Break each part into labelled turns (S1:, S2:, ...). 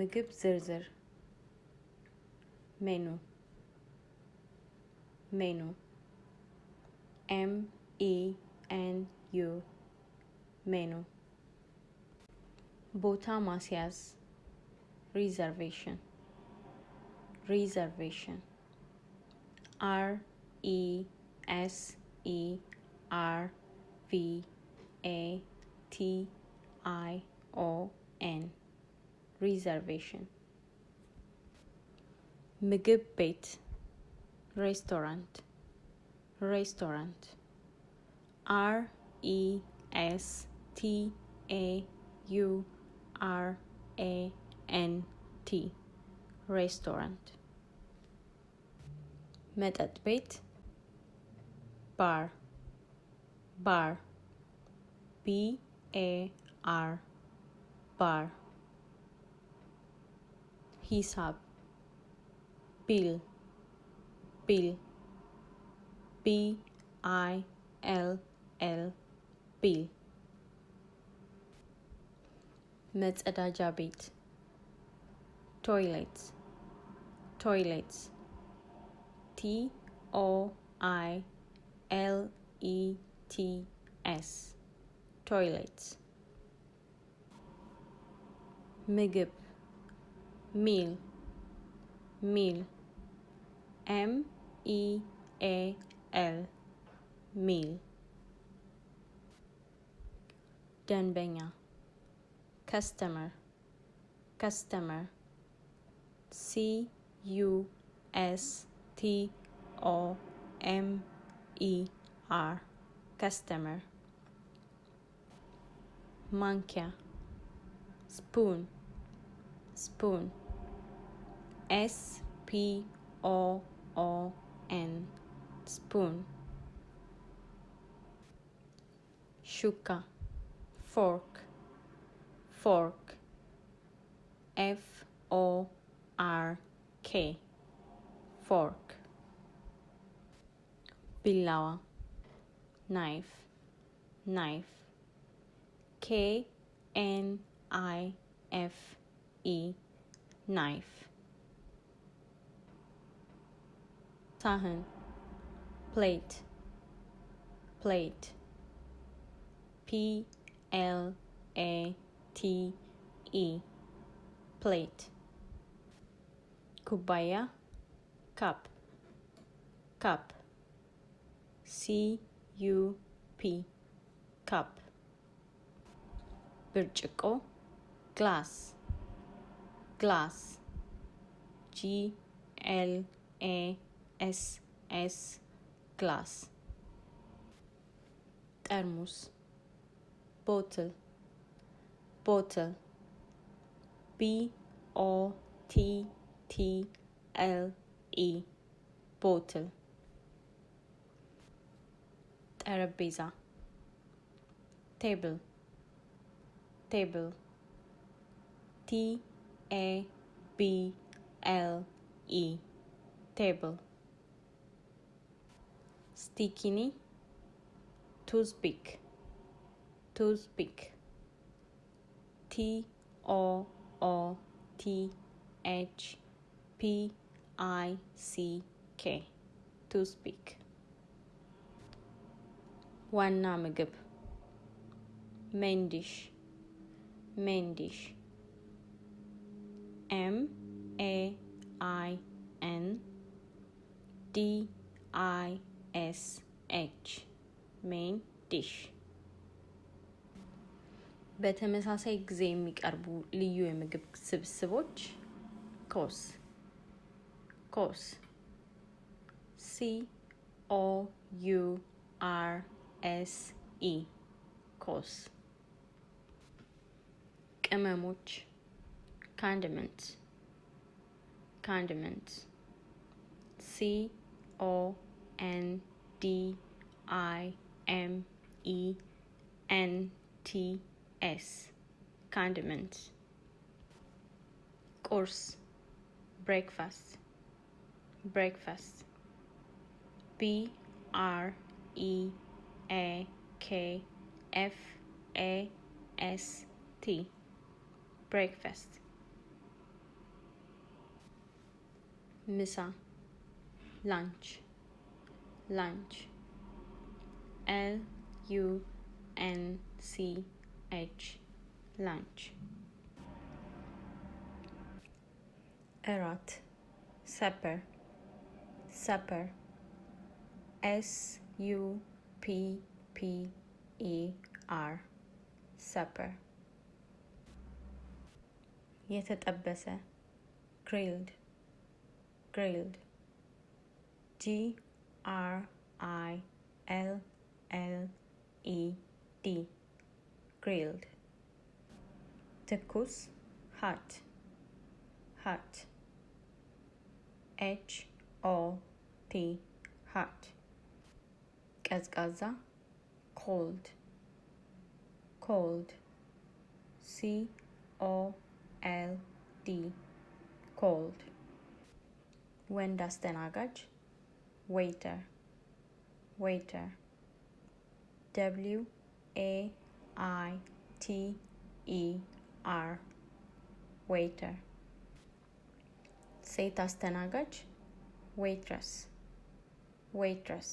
S1: የምግብ ዝርዝር ሜኑ ሜኑ MENU ሜኑ ቦታ ማስያዝ reservation reservation RESERVATION reservation ምግብ ቤት ሬስቶራንት ሬስቶራንት RESTAURANT ሬስቶራንት መጠጥ ቤት ባር ባር BAR ባር ሂሳብ ቢል ቢል BILL ቢል መጸዳጃ ቤት ቶይሌት ቶይሌት TOILETS ቶይሌት ምግብ ሚል ሚል MEAL ሚል ደንበኛ ከስተመር ከስተመር CUSTOMER ከስተመር ማንኪያ ስፑን ስፑን SPOON ስፑን ሹካ ፎርክ ፎርክ FORK ፎርክ ቢላዋ ናይፍ ናይፍ KNIFE ናይፍ ሳህን ፕሌት ፕሌት PLATE ፕሌት ኩባያ ካፕ ካፕ CUP ካፕ ብርጭቆ ግላስ ግላስ GLASS ግላስ ጠርሙስ ቦትል ቦትል BOTTLE ቦትል ጠረጴዛ ቴብል ቴብል TABLE ቴብል ስቲኪኒ ቱዝፒክ ቱዝፒክ TOOTHPICK ቱዝፒክ ዋና ምግብ ሜን ዲሽ ሜን ዲሽ MAINDISH ሜን ዲሽ በተመሳሳይ ጊዜ የሚቀርቡ ልዩ የምግብ ስብስቦች ኮርስ ኮርስ COURSE ኮርስ ቅመሞች condiments condiments CONDIMENTS condiments course breakfast breakfast BREAKFAST breakfast ምሳ lunch lunch lunch lunch እራት supper supper supper supper የተጠበሰ grilled grilled grilled grilled ትኩስ hot hot hot hot ቀዝቃዛ cold cold cold cold ወንድ አስተናጋጅ waiter waiter waiter waiter ሴት አስተናጋጅ waitress waitress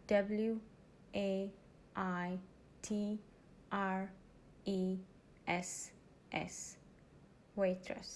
S1: waitress waitress